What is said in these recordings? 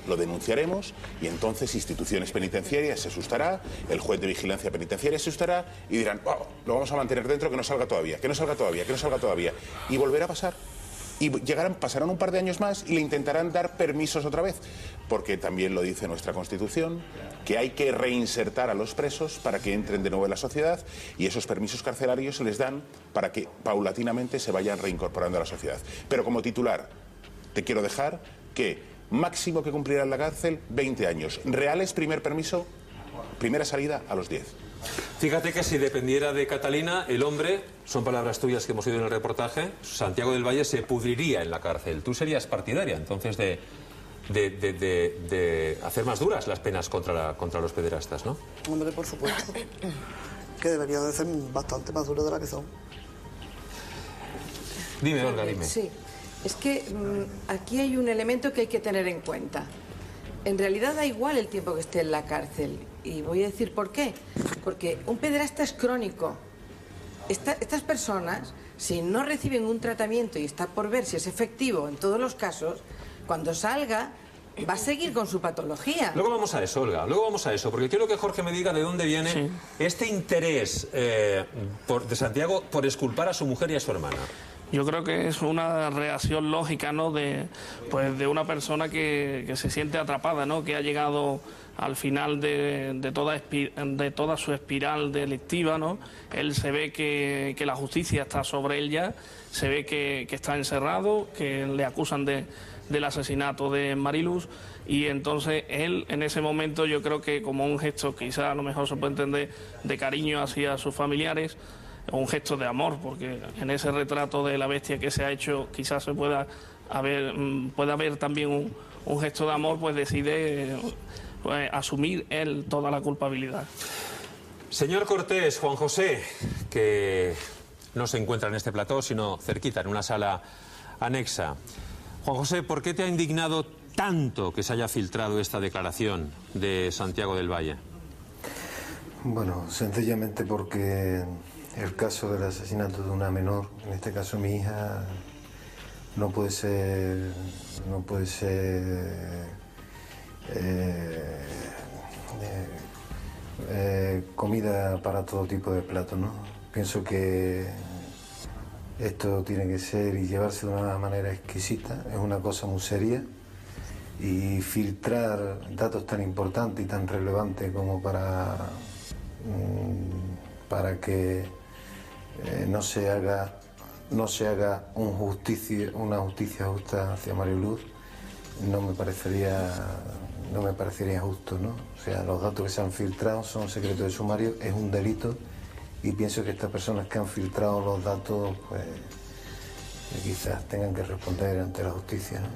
lo denunciaremos y entonces instituciones penitenciarias se asustará, el juez de vigilancia penitenciaria se asustará y dirán, oh, lo vamos a mantener dentro, que no salga todavía, que no salga todavía, que no salga todavía. Y volverá a pasar. Y pasarán un par de años más y le intentarán dar permisos otra vez, porque también lo dice nuestra Constitución, que hay que reinsertar a los presos para que entren de nuevo en la sociedad, y esos permisos carcelarios se les dan para que paulatinamente se vayan reincorporando a la sociedad. Pero como titular, te quiero dejar que máximo que cumplirá en la cárcel 20 años. Reales, primer permiso, primera salida a los 10. Fíjate que si dependiera de Catalina, el hombre, son palabras tuyas que hemos oído en el reportaje, Santiago del Valle se pudriría en la cárcel. Tú serías partidaria entonces de hacer más duras las penas contra los pederastas, ¿no? Hombre, por supuesto. Que deberían de ser bastante más duras de la que son. Dime, Olga, dime. Sí. Es que aquí hay un elemento que hay que tener en cuenta. En realidad da igual el tiempo que esté en la cárcel. Y voy a decir por qué. Porque un pederasta es crónico. Estas personas, si no reciben un tratamiento, y está por ver si es efectivo en todos los casos, cuando salga va a seguir con su patología. Luego vamos a eso, Olga, luego vamos a eso, porque quiero que Jorge me diga de dónde viene este interés de Santiago por exculpar a su mujer y a su hermana. Yo creo que es una reacción lógica, ¿no?, de una persona que se siente atrapada, ¿no?, que ha llegado al final de toda su espiral delictiva, ¿no? Él se ve que la justicia está sobre él ya, se ve que está encerrado, que le acusan del asesinato de Mariluz, y entonces él en ese momento, yo creo que como un gesto, quizá a lo mejor se puede entender, de cariño hacia sus familiares, un gesto de amor, porque en ese retrato de la bestia que se ha hecho quizás se pueda haber también un gesto de amor, pues decide asumir él toda la culpabilidad. Señor Cortés, Juan José, que no se encuentra en este plató, sino cerquita, en una sala anexa. Juan José, ¿por qué te ha indignado tanto que se haya filtrado esta declaración de Santiago del Valle? Bueno, sencillamente porque el caso del asesinato de una menor, en este caso mi hija, no puede ser comida para todo tipo de platos, ¿no? Pienso que esto tiene que ser y llevarse de una manera exquisita, es una cosa muy seria, y filtrar datos tan importantes y tan relevantes como para que no se haga una justicia justa hacia Mariluz, no me parecería justo, ¿no? O sea, los datos que se han filtrado son secretos de sumario, es un delito, y pienso que estas personas que han filtrado los datos, pues quizás tengan que responder ante la justicia, ¿no?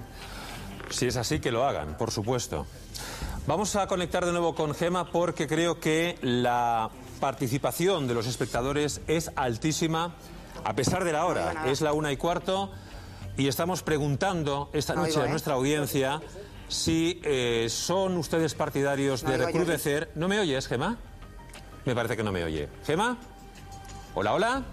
Si es así, que lo hagan, por supuesto. Vamos a conectar de nuevo con Gema, porque creo que la participación de los espectadores es altísima, a pesar de la hora. Es la 1:15 y estamos preguntando esta noche a nuestra audiencia si son ustedes partidarios de recrudecer... ¿No me oyes, Gema? Me parece que no me oye. ¿Gema? Hola, hola.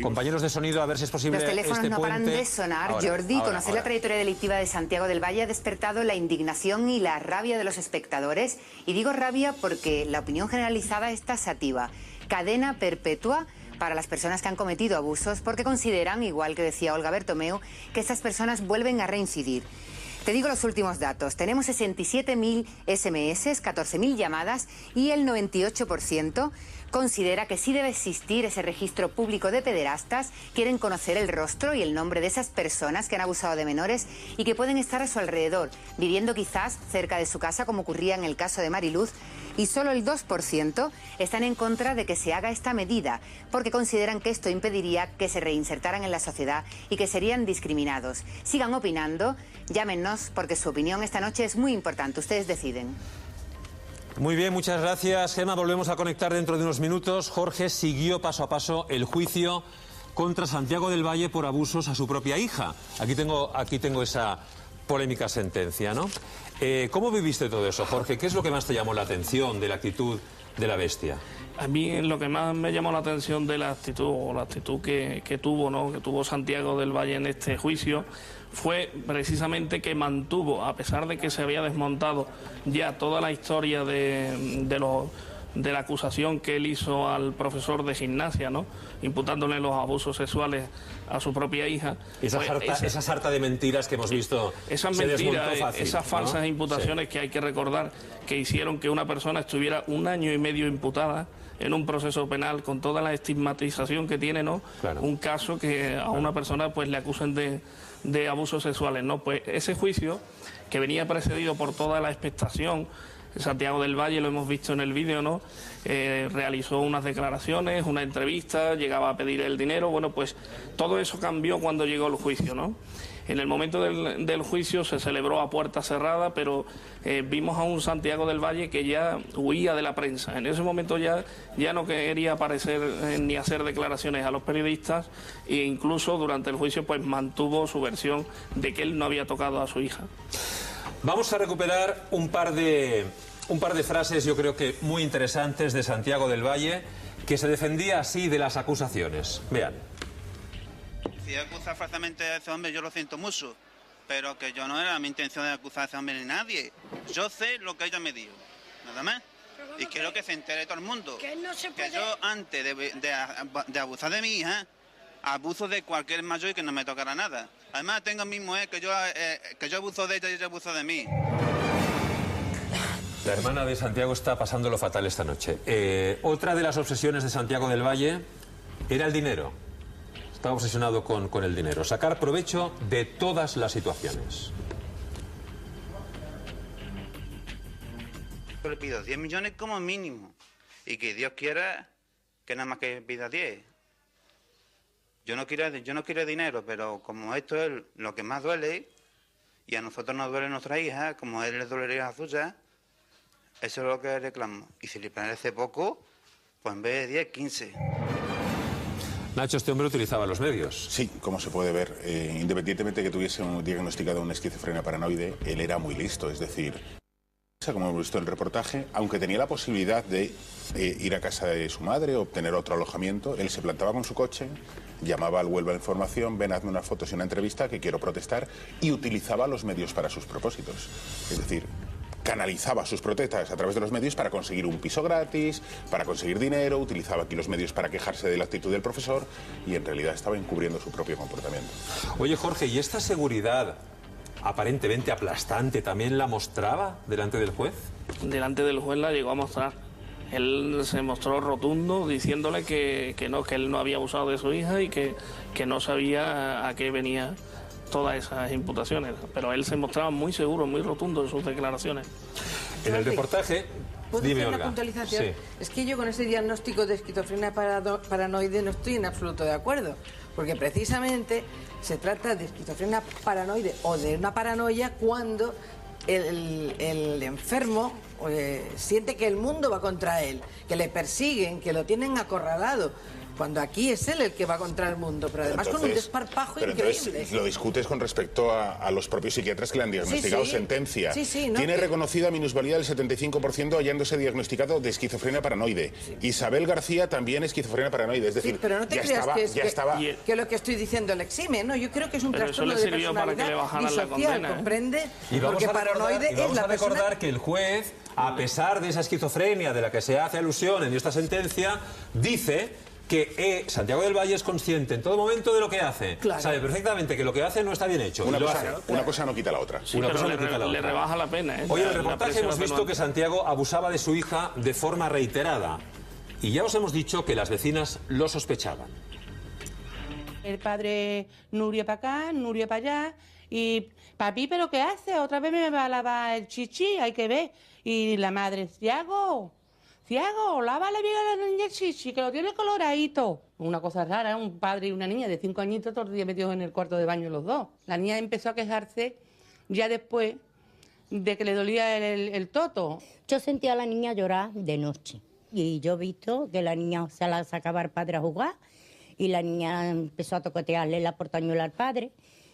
Compañeros de sonido, a ver si es posible. Los teléfonos no paran de sonar. Jordi, conocer la trayectoria delictiva de Santiago del Valle ha despertado la indignación y la rabia de los espectadores. Y digo rabia porque la opinión generalizada es taxativa. Cadena perpetua para las personas que han cometido abusos, porque consideran, igual que decía Olga Bertomeu, que estas personas vuelven a reincidir. Te digo los últimos datos. Tenemos 67.000 SMS, 14.000 llamadas, y el 98% considera que sí debe existir ese registro público de pederastas. Quieren conocer el rostro y el nombre de esas personas que han abusado de menores y que pueden estar a su alrededor, viviendo quizás cerca de su casa, como ocurría en el caso de Mariluz. Y solo el 2% están en contra de que se haga esta medida, porque consideran que esto impediría que se reinsertaran en la sociedad y que serían discriminados. Sigan opinando, llámenos, porque su opinión esta noche es muy importante. Ustedes deciden. Muy bien, muchas gracias, Gema. Volvemos a conectar dentro de unos minutos. Jorge siguió paso a paso el juicio contra Santiago del Valle por abusos a su propia hija. Aquí tengo esa polémica sentencia, ¿no? ¿Cómo viviste todo eso, Jorge? ¿Qué es lo que más te llamó la atención de la actitud de la bestia? A mí lo que más me llamó la atención de la actitud, o la actitud que tuvo, ¿no?, que tuvo Santiago del Valle en este juicio, fue precisamente que mantuvo, a pesar de que se había desmontado ya toda la historia de la acusación que él hizo al profesor de gimnasia, ¿no?, imputándole los abusos sexuales a su propia hija. Esa sarta de mentiras que hemos visto. Esas mentiras, esas falsas imputaciones que hay que recordar que hicieron que una persona estuviera 1 año y medio imputada en un proceso penal con toda la estigmatización que tiene, ¿no? Claro. Un caso que a una persona pues le acusen de abusos sexuales, ¿no? Pues ese juicio, que venía precedido por toda la expectación, Santiago del Valle, lo hemos visto en el vídeo, ¿no?, realizó unas declaraciones, una entrevista, llegaba a pedir el dinero. Bueno, pues todo eso cambió cuando llegó el juicio, ¿no? En el momento del juicio se celebró a puerta cerrada, pero vimos a un Santiago del Valle que ya huía de la prensa. En ese momento ya no quería aparecer ni hacer declaraciones a los periodistas, e incluso durante el juicio pues mantuvo su versión de que él no había tocado a su hija. Vamos a recuperar un par de frases, yo creo que muy interesantes, de Santiago del Valle, que se defendía así de las acusaciones. Vean. Si acusar falsamente a ese hombre, yo lo siento mucho, pero que yo no era mi intención de acusar a ese hombre ni nadie. Yo sé lo que ella me dijo, nada más. Y quiero que se entere todo el mundo. Que yo, antes de abusar de mi hija, abuso de cualquier mayor y que no me tocará nada. Además, tengo mi mujer que yo abuso de ella y ella abuso de mí. La hermana de Santiago está pasándolo fatal esta noche. Otra de las obsesiones de Santiago del Valle era el dinero. Estaba obsesionado con el dinero. Sacar provecho de todas las situaciones. Yo le pido 10 millones como mínimo. Y que Dios quiera que nada más que pida 10. Yo no quiero dinero, pero como esto es lo que más duele, y a nosotros nos duele nuestra hija, como a él le dolería a suya, eso es lo que reclamo. Y si le parece poco, pues en vez de 10, 15. Nacho, este hombre utilizaba los medios. Sí, como se puede ver, independientemente de que tuviese diagnosticado una esquizofrenia paranoide, él era muy listo, es decir, como hemos visto en el reportaje, aunque tenía la posibilidad de ir a casa de su madre o obtener otro alojamiento, él se plantaba con su coche, llamaba al Huelva de Información, ven, hazme unas fotos y una entrevista, que quiero protestar, y utilizaba los medios para sus propósitos. Es decir, canalizaba sus protestas a través de los medios para conseguir un piso gratis, para conseguir dinero, utilizaba aquí los medios para quejarse de la actitud del profesor y en realidad estaba encubriendo su propio comportamiento. Oye, Jorge, ¿y esta seguridad aparentemente aplastante también la mostraba delante del juez? Delante del juez la llegó a mostrar. Él se mostró rotundo diciéndole que él no había abusado de su hija y que no sabía a qué venía todas esas imputaciones, pero él se mostraba muy seguro, muy rotundo en sus declaraciones. En el reportaje, dime, hacer una Olga. puntualización? Sí. Es que yo con ese diagnóstico de esquizofrenia paranoide no estoy en absoluto de acuerdo, porque precisamente se trata de esquizofrenia paranoide o de una paranoia cuando el enfermo siente que el mundo va contra él, que le persiguen, que lo tienen acorralado. Cuando aquí es él el que va contra el mundo, pero además con un desparpajo increíble. Entonces lo discutes con respecto a los propios psiquiatras que le han diagnosticado sentencia. Sí, no, Tiene reconocida minusvalía del 75% hallándose diagnosticado de esquizofrenia paranoide. Isabel García también esquizofrenia paranoide, es decir, pero no te ya creas estaba, que lo que estoy diciendo le exime, no, yo creo que es un trastorno de personalidad disocial, ¿comprende? Y vamos porque paranoide es la recordar persona... que el juez, a pesar de esa esquizofrenia de la que se hace alusión en esta sentencia, dice que Santiago del Valle es consciente en todo momento de lo que hace. Claro. Sabe perfectamente que lo que hace no está bien hecho. Una cosa no quita la otra. Sí, una cosa no quita la otra. Le rebaja la pena. Oye, en el reportaje hemos visto que Santiago abusaba de su hija de forma reiterada. Y ya os hemos dicho que las vecinas lo sospechaban. El padre Nurio para acá, Nurio para allá. Y, papi, ¿pero qué hace? Otra vez me va a lavar el chichi, hay que ver. Y la madre, Ciago, lávale bien a la niña el chichi, que lo tiene coloradito. Una cosa rara, un padre y una niña de 5 añitos todos los días metidos en el cuarto de baño los dos. La niña empezó a quejarse ya después de que le dolía el toto. Yo sentía a la niña llorar de noche y yo he visto que la niña se la sacaba al padre a jugar y la niña empezó a toquetearle la portañuela al padre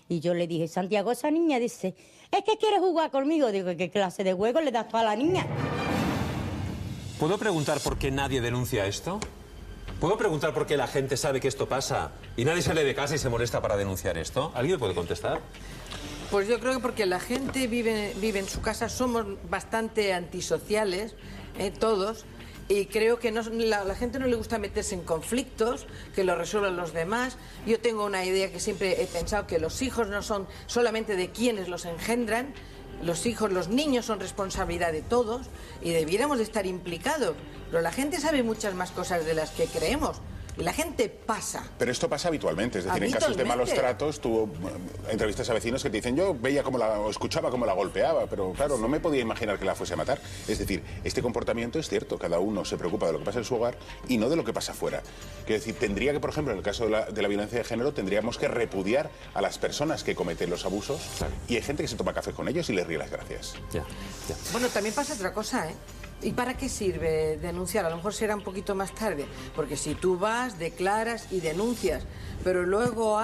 Y yo le dije, Santiago, esa niña dice, es que quiere jugar conmigo. Digo, ¿qué clase de juego le das tú a la niña? ¿Puedo preguntar por qué nadie denuncia esto? ¿Puedo preguntar por qué la gente sabe que esto pasa y nadie sale de casa y se molesta para denunciar esto? ¿Alguien puede contestar? Pues yo creo que porque la gente vive en su casa, somos bastante antisociales, todos, y creo que la gente no le gusta meterse en conflictos, que lo resuelvan los demás. Yo tengo una idea que siempre he pensado, que los hijos no son solamente de quienes los engendran, los hijos, los niños son responsabilidad de todos y debiéramos de estar implicados. Pero la gente sabe muchas más cosas de las que creemos. Y la gente pasa. Pero esto pasa habitualmente, es decir, en casos de malos tratos, tú entrevistas a vecinos que te dicen, yo veía o escuchaba cómo la golpeaba, pero claro, no me podía imaginar que la fuese a matar. Es decir, este comportamiento es cierto, cada uno se preocupa de lo que pasa en su hogar y no de lo que pasa afuera. Quiero decir, tendría que, por ejemplo, en el caso de la violencia de género, tendríamos que repudiar a las personas que cometen los abusos, claro. Y hay gente que se toma café con ellos y les ríe las gracias. Ya. Bueno, también pasa otra cosa, ¿eh? ¿Y para qué sirve denunciar? A lo mejor será un poquito más tarde, porque si tú vas, declaras y denuncias, pero luego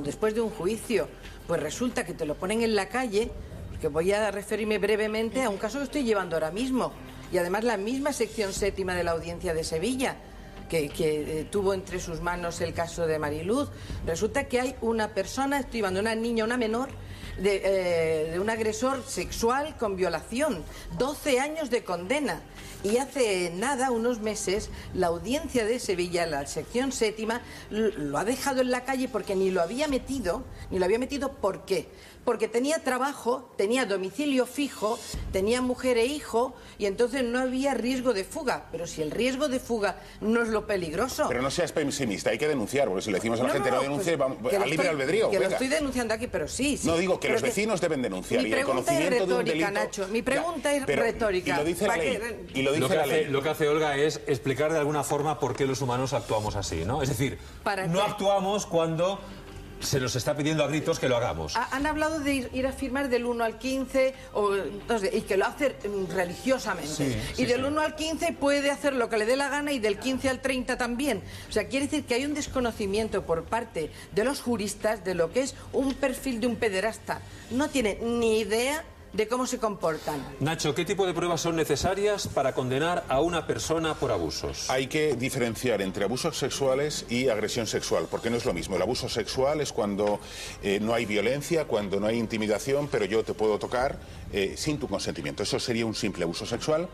después de un juicio, pues resulta que te lo ponen en la calle, que voy a referirme brevemente a un caso que estoy llevando ahora mismo, y además la misma sección séptima de la Audiencia de Sevilla, que tuvo entre sus manos el caso de Mariluz. Resulta que hay una persona, estoy llevando una niña, una menor, de un agresor sexual con violación, 12 años de condena. Y hace nada, unos meses, la Audiencia de Sevilla, la sección séptima, lo ha dejado en la calle porque ni lo había metido. ¿Por qué? Porque tenía trabajo, tenía domicilio fijo, tenía mujer e hijo, y entonces no había riesgo de fuga. Pero si el riesgo de fuga no es lo peligroso... Pero no seas pesimista, hay que denunciar, porque si le decimos a la gente no denuncie, vamos, al libre albedrío. Que lo estoy denunciando aquí, pero sí. No, digo que los vecinos deben denunciar. Mi pregunta es retórica, Nacho, mi pregunta es retórica. Y lo dice la ley. Lo que hace Olga es explicar de alguna forma por qué los humanos actuamos así, ¿no? Es decir, no actuamos cuando se nos está pidiendo a gritos que lo hagamos. Han hablado de ir a firmar del 1 al 15 y que lo hace religiosamente. Y del 1 al 15 puede hacer lo que le dé la gana y del 15 al 30 también. O sea, quiere decir que hay un desconocimiento por parte de los juristas de lo que es un perfil de un pederasta. No tiene ni idea de cómo se comportan. Nacho, ¿qué tipo de pruebas son necesarias para condenar a una persona por abusos? Hay que diferenciar entre abusos sexuales y agresión sexual, porque no es lo mismo. El abuso sexual es cuando no hay violencia, cuando no hay intimidación, pero yo te puedo tocar sin tu consentimiento. Eso sería un simple abuso sexual.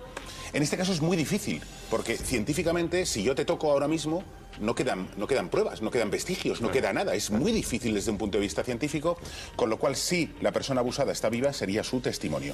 En este caso es muy difícil, porque científicamente, si yo te toco ahora mismo, no quedan pruebas, no quedan vestigios, no queda nada. Es muy difícil desde un punto de vista científico, con lo cual, si la persona abusada está viva, sería su testimonio.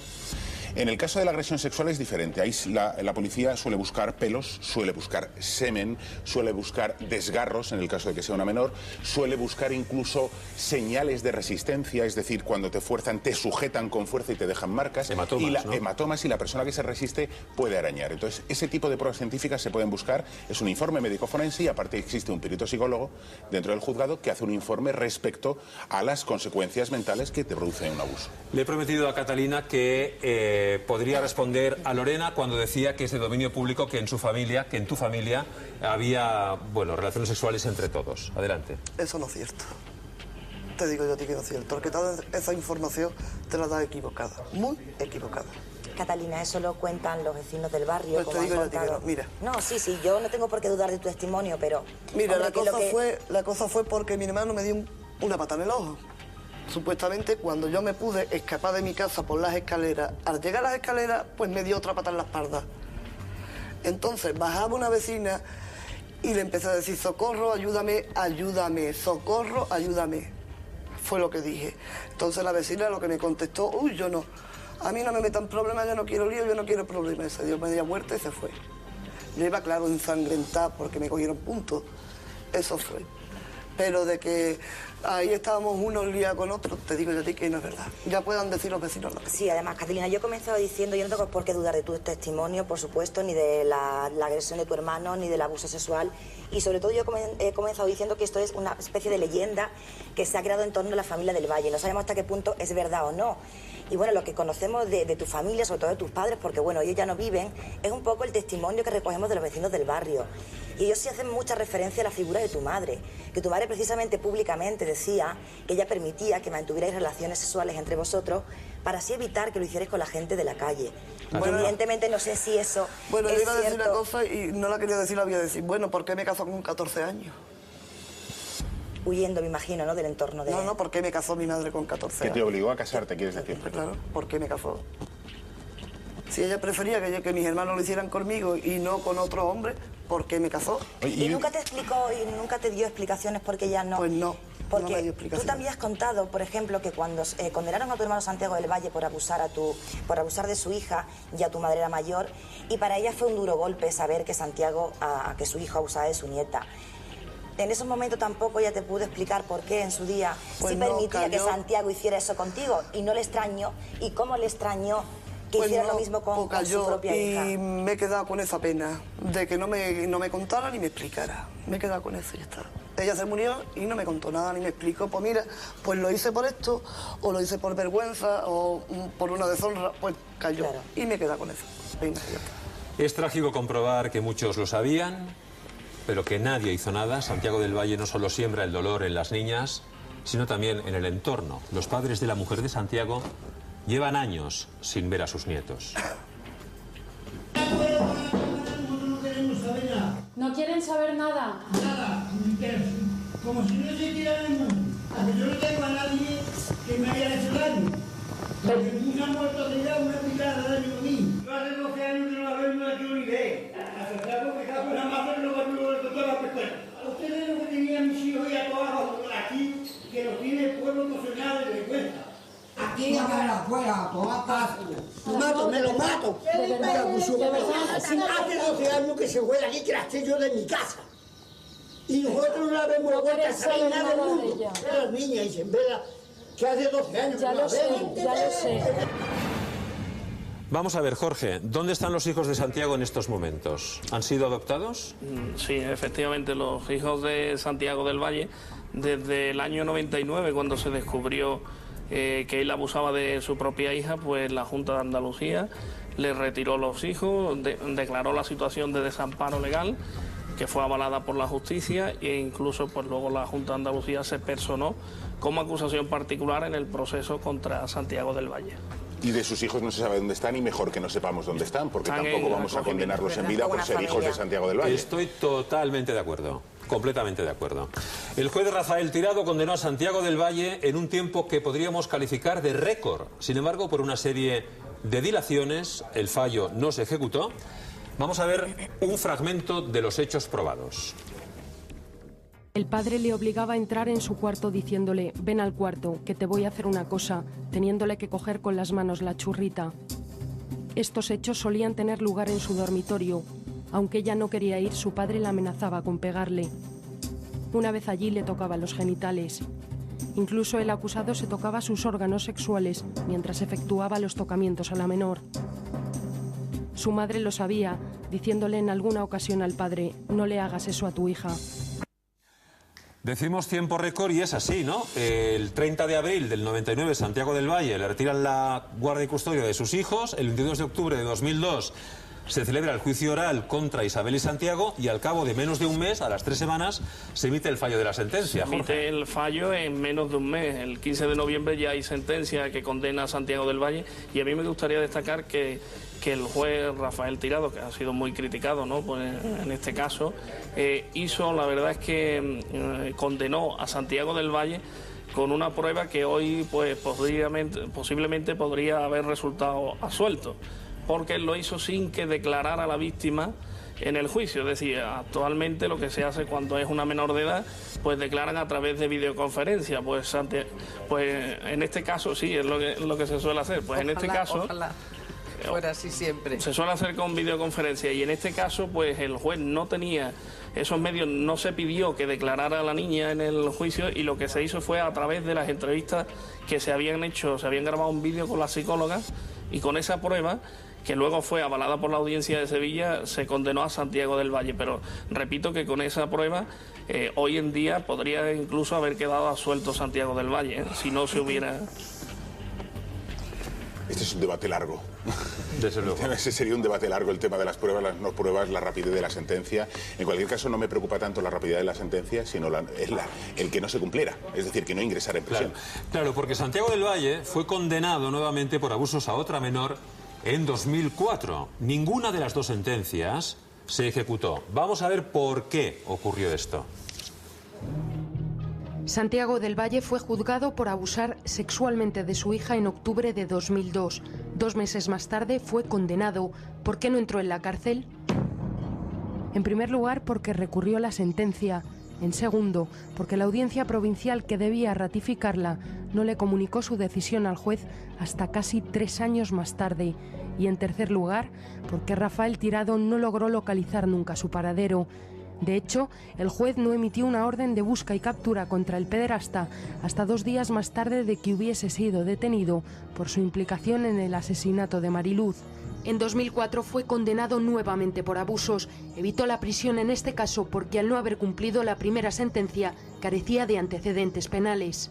En el caso de la agresión sexual es diferente. Ahí la policía suele buscar pelos, suele buscar semen, suele buscar desgarros, en el caso de que sea una menor, suele buscar incluso señales de resistencia, es decir, cuando te fuerzan, te sujetan con fuerza y te dejan marcas. Hematomas, ¿no? Hematomas, y la persona que se resiste puede arañar. Entonces, ese tipo de pruebas científicas se pueden buscar. Es un informe médico forense y aparte existe un perito psicólogo dentro del juzgado que hace un informe respecto a las consecuencias mentales que te produce un abuso. Le he prometido a Catalina que podría responder a Lorena cuando decía que es de dominio público que en tu familia había, relaciones sexuales entre todos. Adelante. Eso no es cierto. Te digo yo a ti que no es cierto. Porque toda esa información te la da equivocada, muy equivocada. Catalina, eso lo cuentan los vecinos del barrio. Pues te digo yo a ti que no, mira. No, sí, yo no tengo por qué dudar de tu testimonio, pero... Mira, hombre, la cosa fue porque mi hermano me dio una patada en el ojo. Supuestamente, cuando yo me pude escapar de mi casa por las escaleras, al llegar a las escaleras, pues me dio otra patada en la espalda. Entonces, bajaba una vecina y le empecé a decir, socorro, ayúdame, ayúdame, socorro, ayúdame. Fue lo que dije. Entonces la vecina lo que me contestó, uy, yo no. A mí no me metan problemas, yo no quiero lío, yo no quiero problemas. Se dio media vuelta y se fue. Yo iba, claro, ensangrentada porque me cogieron puntos. Eso fue. Pero de que ahí estábamos unos liados con otros, te digo yo a ti que no es verdad. Ya puedan decir los vecinos lo que... Sí, además, Catalina, yo he comenzado diciendo, yo no tengo por qué dudar de tu testimonio, por supuesto, ni de la agresión de tu hermano, ni del abuso sexual. Y sobre todo yo he comenzado diciendo que esto es una especie de leyenda que se ha creado en torno a la familia del Valle. No sabemos hasta qué punto es verdad o no. Y bueno, lo que conocemos de tu familia, sobre todo de tus padres, porque bueno, ellos ya no viven, es un poco el testimonio que recogemos de los vecinos del barrio. Y ellos sí hacen mucha referencia a la figura de tu madre, que tu madre precisamente públicamente decía que ella permitía que mantuvierais relaciones sexuales entre vosotros para así evitar que lo hicierais con la gente de la calle. Bueno, evidentemente no sé si eso bueno, es yo iba a decir cierto. una cosa y no la quería decir, la voy a decir. Bueno, ¿por qué me casó con 14 años? Huyendo, me imagino, ¿no?, del entorno de... No, ¿por qué me casó mi madre con 14 años? ¿Qué te obligó a casarte, quieres decir? Claro, ¿por qué me casó? Si ella prefería que mis hermanos lo hicieran conmigo y no con otro hombre, ¿por qué me casó? ¿Y nunca te explicó y nunca te dio explicaciones por qué ella no? Pues no. Porque no me dio explicaciones. tú también has contado, por ejemplo, que cuando condenaron a tu hermano Santiago del Valle por abusar de su hija, ya tu madre era mayor, y para ella fue un duro golpe saber que que su hijo abusaba de su nieta. En esos momentos tampoco ella te pudo explicar por qué en su día Pues sí no, permitía que cayó. Santiago hiciera eso contigo y no le extrañó, y cómo le extrañó que hiciera lo mismo con su propia hija. Y me he quedado con esa pena de que no me contara ni me explicara. Me he quedado con eso y ya está. Ella se murió y no me contó nada ni me explicó. Pues mira, pues lo hice por esto, o lo hice por vergüenza, o por una deshonra, pues cayó. Claro. Y me he quedado con eso. Venga, ya está. Es trágico comprobar que muchos lo sabían, pero que nadie hizo nada. Santiago del Valle no solo siembra el dolor en las niñas, sino también en el entorno. Los padres de la mujer de Santiago llevan años sin ver a sus nietos. No quieren saber nada. Nada, como si no existiera el mundo. Porque yo no tengo a nadie que me haya hecho daño. Porque muchos han muerto de ya una picada de daño a mí. Yo hace 12 años que no la veo y no la quiero ni ver. Acercado que cada una más de los amigos de todas las personas. A ustedes lo que tenían mis hijos y a todos aquí, que lo tiene el pueblo emocionado y de cuenta. Aquí afuera, afuera, toma paso. Mato, me lo mato. Hace 12 años que se juega aquí, que la estoy yo de mi casa. Y nosotros no la vemos vuelta a salir nada del mundo. Las niñas dicen, ¿verdad? Que hace 12 años Ya que lo la sé, vemos. ya lo sé. Vamos a ver, Jorge, ¿dónde están los hijos de Santiago en estos momentos? ¿Han sido adoptados? Sí, efectivamente, los hijos de Santiago del Valle, desde el año 99, cuando se descubrió que él abusaba de su propia hija, pues la Junta de Andalucía le retiró los hijos, declaró la situación de desamparo legal, que fue avalada por la justicia, e incluso pues luego la Junta de Andalucía se personó como acusación particular en el proceso contra Santiago del Valle. Y de sus hijos no se sabe dónde están y mejor que no sepamos dónde están, porque Están tampoco en vamos a acogimiento. condenarlos en vida por ser hijos de Santiago del Valle. Estoy totalmente de acuerdo, completamente de acuerdo. El juez Rafael Tirado condenó a Santiago del Valle en un tiempo que podríamos calificar de récord. Sin embargo, por una serie de dilaciones, el fallo no se ejecutó. Vamos a ver un fragmento de los hechos probados. El padre le obligaba a entrar en su cuarto diciéndole, ven al cuarto, que te voy a hacer una cosa, teniéndole que coger con las manos la churrita. Estos hechos solían tener lugar en su dormitorio. Aunque ella no quería ir, su padre la amenazaba con pegarle. Una vez allí le tocaba los genitales. Incluso el acusado se tocaba sus órganos sexuales mientras efectuaba los tocamientos a la menor. Su madre lo sabía, diciéndole en alguna ocasión al padre, no le hagas eso a tu hija. Decimos tiempo récord y es así, ¿no? El 30 de abril del 99, Santiago del Valle le retiran la guardia y custodia de sus hijos. El 22 de octubre de 2002 se celebra el juicio oral contra Isabel y Santiago y al cabo de menos de un mes, a las 3 semanas, se emite el fallo de la sentencia. Se emite el fallo en menos de un mes. El 15 de noviembre ya hay sentencia que condena a Santiago del Valle, y a mí me gustaría destacar que el juez Rafael Tirado, que ha sido muy criticado, ¿no?, pues en este caso, la verdad es que condenó a Santiago del Valle con una prueba que hoy pues posiblemente podría haber resultado absuelto, porque él lo hizo sin que declarara a la víctima en el juicio. Es decir, actualmente lo que se hace cuando es una menor de edad, pues declaran a través de videoconferencia. Pues en este caso sí, es lo que se suele hacer. Pues en este caso... Ojalá fuera así siempre. Se suele hacer con videoconferencia, y en este caso pues el juez no tenía esos medios, no se pidió que declarara a la niña en el juicio, y lo que se hizo fue a través de las entrevistas que se habían hecho, se habían grabado un vídeo con las psicólogas, y con esa prueba, que luego fue avalada por la Audiencia de Sevilla, se condenó a Santiago del Valle. Pero repito que con esa prueba hoy en día podría incluso haber quedado absuelto Santiago del Valle, si no se hubiera... Este es un debate largo. Desde luego. Ese sería un debate largo, el tema de las pruebas, las no pruebas, la rapidez de la sentencia. En cualquier caso, no me preocupa tanto la rapidez de la sentencia, sino el que no se cumpliera, es decir, que no ingresara en prisión. Claro, porque Santiago del Valle fue condenado nuevamente por abusos a otra menor en 2004. Ninguna de las dos sentencias se ejecutó. Vamos a ver por qué ocurrió esto. Santiago del Valle fue juzgado por abusar sexualmente de su hija en octubre de 2002. 2 meses más tarde fue condenado. ¿Por qué no entró en la cárcel? En primer lugar, porque recurrió la sentencia. En segundo, porque la audiencia provincial que debía ratificarla no le comunicó su decisión al juez hasta casi 3 años más tarde. Y en tercer lugar, porque Rafael Tirado no logró localizar nunca su paradero. De hecho, el juez no emitió una orden de busca y captura contra el pederasta hasta 2 días más tarde de que hubiese sido detenido por su implicación en el asesinato de Mariluz. En 2004 fue condenado nuevamente por abusos. Evitó la prisión en este caso porque al no haber cumplido la primera sentencia carecía de antecedentes penales.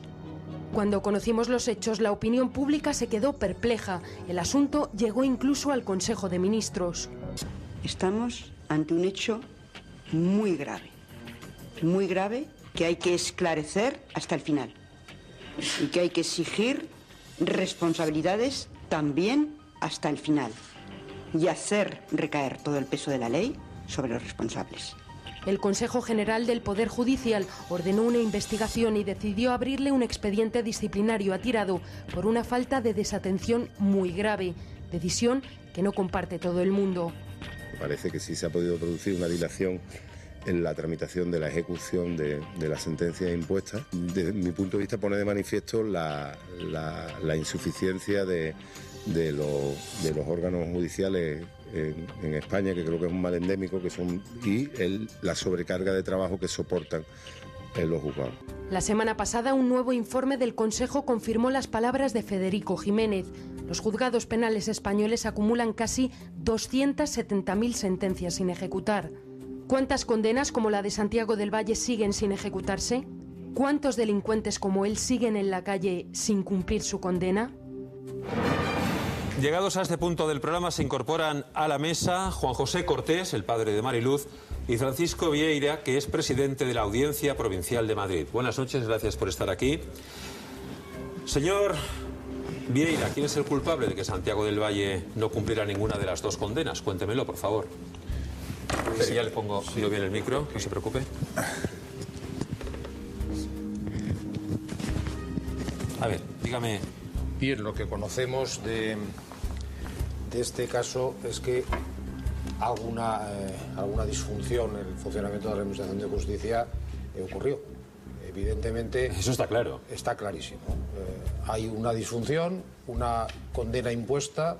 Cuando conocimos los hechos, la opinión pública se quedó perpleja. El asunto llegó incluso al Consejo de Ministros. Estamos ante un hecho muy grave, que hay que esclarecer hasta el final y que hay que exigir responsabilidades también hasta el final y hacer recaer todo el peso de la ley sobre los responsables. El Consejo General del Poder Judicial ordenó una investigación y decidió abrirle un expediente disciplinario a Tirado por una falta de desatención muy grave, decisión que no comparte todo el mundo. Parece que sí se ha podido producir una dilación en la tramitación de la ejecución de la sentencia impuesta. Desde mi punto de vista pone de manifiesto la insuficiencia de los órganos judiciales en España, que creo que es un mal endémico, y la sobrecarga de trabajo que soportan en los juzgados. La semana pasada, un nuevo informe del Consejo confirmó las palabras de Federico Jiménez. Los juzgados penales españoles acumulan casi 270.000 sentencias sin ejecutar. ¿Cuántas condenas como la de Santiago del Valle siguen sin ejecutarse? ¿Cuántos delincuentes como él siguen en la calle sin cumplir su condena? Llegados a este punto del programa se incorporan a la mesa Juan José Cortés, el padre de Mariluz, y Francisco Vieira, que es presidente de la Audiencia Provincial de Madrid. Buenas noches, gracias por estar aquí. Señor Vieira, ¿quién es el culpable de que Santiago del Valle no cumpliera ninguna de las 2 condenas? Cuéntemelo, por favor. Sí, ya le pongo bien el micro, no se preocupe. A ver, dígame. Bien, lo que conocemos de este caso es que alguna disfunción en el funcionamiento de la Administración de Justicia ocurrió. Evidentemente... Eso está claro. Está clarísimo. Hay una disfunción, una condena impuesta,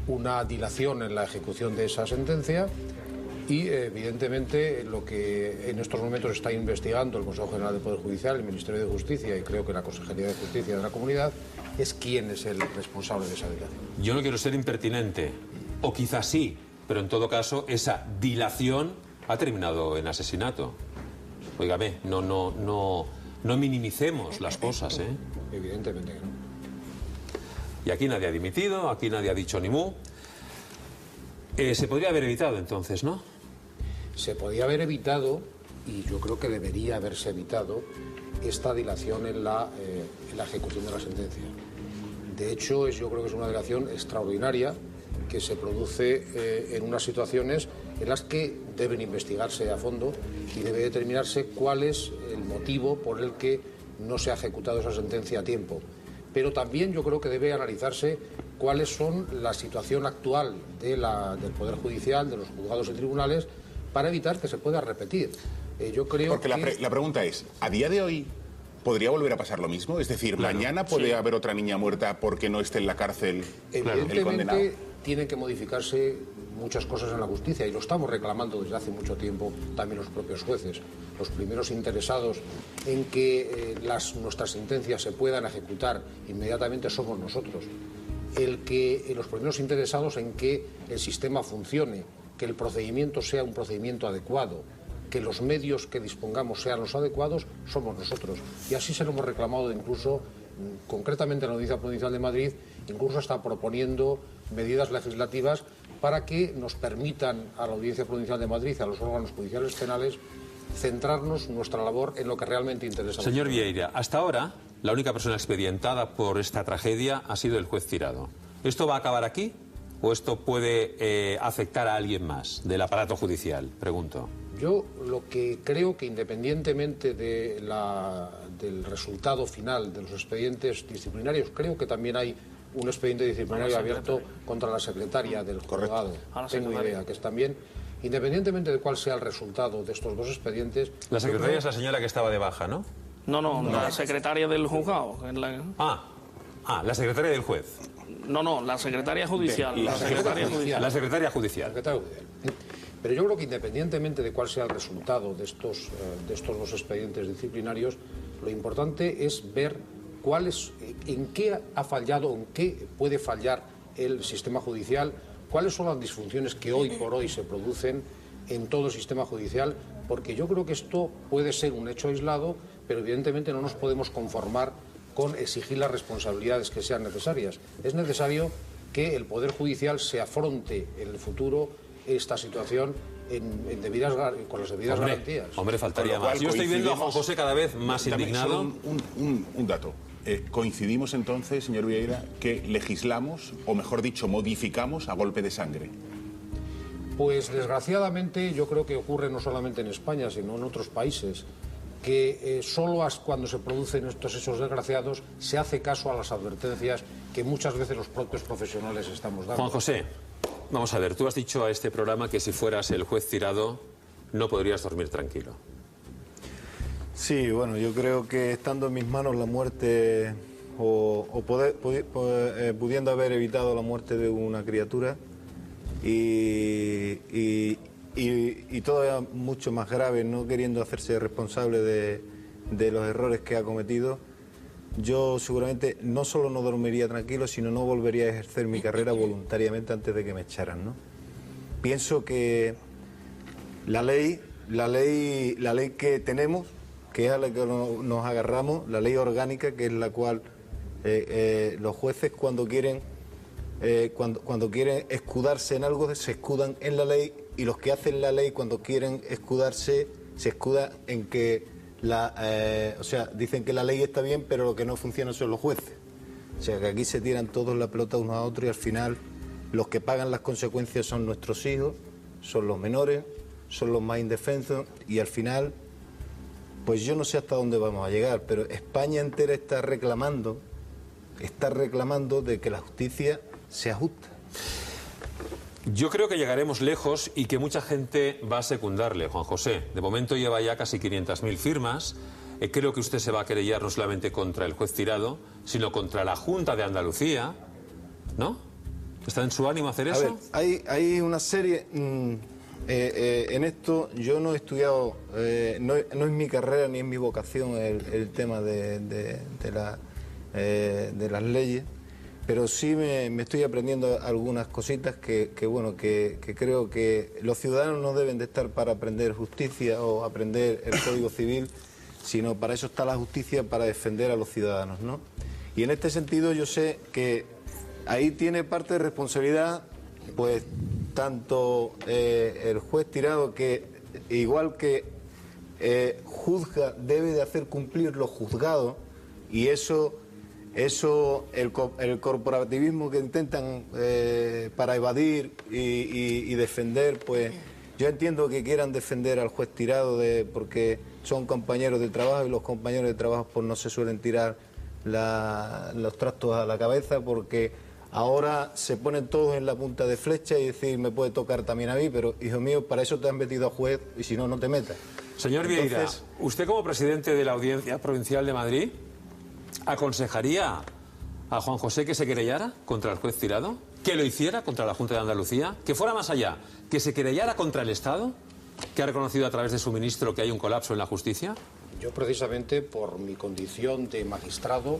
una dilación en la ejecución de esa sentencia y, evidentemente, lo que en estos momentos está investigando el Consejo General del Poder Judicial, el Ministerio de Justicia y creo que la Consejería de Justicia de la Comunidad es quién es el responsable de esa dilación. Yo no quiero ser impertinente, o quizás sí, pero en todo caso esa dilación ha terminado en asesinato. Óigame, no minimicemos las cosas, ¿eh? Evidentemente que no. Y aquí nadie ha dimitido, aquí nadie ha dicho ni mu. Se podría haber evitado entonces, ¿no? Se podía haber evitado, y yo creo que debería haberse evitado, esta dilación en la ejecución de la sentencia. De hecho, yo creo que es una dilación extraordinaria que se produce en unas situaciones en las que deben investigarse a fondo y debe determinarse cuál es el motivo por el que no se ha ejecutado esa sentencia a tiempo. Pero también yo creo que debe analizarse cuáles son la situación actual del Poder Judicial, de los juzgados y tribunales, para evitar que se pueda repetir. Yo creo Porque la pregunta es, ¿a día de hoy podría volver a pasar lo mismo? Es decir, claro, mañana puede haber otra niña muerta porque no esté en la cárcel el condenado. Evidentemente tienen que modificarse muchas cosas en la justicia y lo estamos reclamando desde hace mucho tiempo también los propios jueces. Los primeros interesados en que nuestras sentencias se puedan ejecutar inmediatamente somos nosotros. Los primeros interesados en que el sistema funcione, que el procedimiento sea un procedimiento adecuado, que los medios que dispongamos sean los adecuados, somos nosotros. Y así se lo hemos reclamado incluso concretamente en la Audiencia Provincial de Madrid incluso está proponiendo medidas legislativas para que nos permitan a la Audiencia Provincial de Madrid y a los órganos judiciales penales centrarnos nuestra labor en lo que realmente interesa. Señor Vieira, hasta ahora la única persona expedientada por esta tragedia ha sido el juez Tirado. ¿Esto va a acabar aquí o esto puede afectar a alguien más del aparato judicial? Pregunto. Yo lo que creo que independientemente del resultado final de los expedientes disciplinarios, creo que también hay un expediente disciplinario abierto contra la secretaria del juzgado. Tengo idea que es también, independientemente de cuál sea el resultado de estos dos expedientes... La secretaria es la señora que estaba de baja, ¿no? No, la secretaria del juzgado. La secretaria del juez. No, la secretaria judicial. La secretaria judicial. Pero yo creo que independientemente de cuál sea el resultado de estos dos expedientes disciplinarios, lo importante es ver en qué ha fallado, en qué puede fallar el sistema judicial, cuáles son las disfunciones que hoy por hoy se producen en todo el sistema judicial, porque yo creo que esto puede ser un hecho aislado, pero evidentemente no nos podemos conformar con exigir las responsabilidades que sean necesarias. Es necesario que el Poder Judicial se afronte en el futuro esta situación con las debidas garantías. Hombre, faltaría más. Yo estoy viendo a Juan José cada vez más indignado. Un dato. Coincidimos entonces, señor Vieira, que legislamos, o mejor dicho, modificamos a golpe de sangre. Pues desgraciadamente yo creo que ocurre no solamente en España, sino en otros países, que solo cuando se producen estos hechos desgraciados se hace caso a las advertencias que muchas veces los propios profesionales estamos dando. Juan José, vamos a ver, tú has dicho a este programa que si fueras el juez Tirado no podrías dormir tranquilo. Sí, bueno, yo creo que estando en mis manos la muerte pudiendo haber evitado la muerte de una criatura y todavía mucho más grave, no queriendo hacerse responsable de los errores que ha cometido, yo seguramente no solo no dormiría tranquilo, sino no volvería a ejercer mi carrera voluntariamente antes de que me echaran, ¿no? Pienso que la ley que tenemos, que es a la que nos agarramos, la ley orgánica, que es la cual los jueces cuando quieren escudarse en algo se escudan en la ley, y los que hacen la ley cuando quieren escudarse se escudan en que dicen que la ley está bien, pero lo que no funciona son los jueces. O sea, que aquí se tiran todos la pelota unos a otros y al final los que pagan las consecuencias son nuestros hijos, son los menores, son los más indefensos, y al final, pues yo no sé hasta dónde vamos a llegar, pero España entera está reclamando de que la justicia se ajuste. Yo creo que llegaremos lejos y que mucha gente va a secundarle, Juan José. De momento lleva ya casi 500.000 firmas. Creo que usted se va a querellar no solamente contra el juez Tirado, sino contra la Junta de Andalucía, ¿no? ¿Está en su ánimo hacer eso? A ver, hay una serie... en esto yo no he estudiado, no es mi carrera ni es mi vocación el tema de las leyes, pero sí me estoy aprendiendo algunas cositas que creo que los ciudadanos no deben de estar para aprender justicia o aprender el Código Civil, sino para eso está la justicia, para defender a los ciudadanos, ¿no? Y en este sentido yo sé que ahí tiene parte de responsabilidad, pues tanto el juez Tirado, que igual que juzga, debe de hacer cumplir los juzgados, y eso el corporativismo que intentan para evadir y defender, pues yo entiendo que quieran defender al juez Tirado porque son compañeros de trabajo, y los compañeros de trabajo pues no se suelen tirar los trastos a la cabeza, porque ahora se ponen todos en la punta de flecha y decir, me puede tocar también a mí, pero hijo mío, para eso te han metido a juez y si no, no te metas. Señor Vieira, usted como presidente de la Audiencia Provincial de Madrid, ¿aconsejaría a Juan José que se querellara contra el juez Tirado? ¿Que lo hiciera contra la Junta de Andalucía? ¿Que fuera más allá? ¿Que se querellara contra el Estado, que ha reconocido a través de su ministro que hay un colapso en la justicia? Yo precisamente por mi condición de magistrado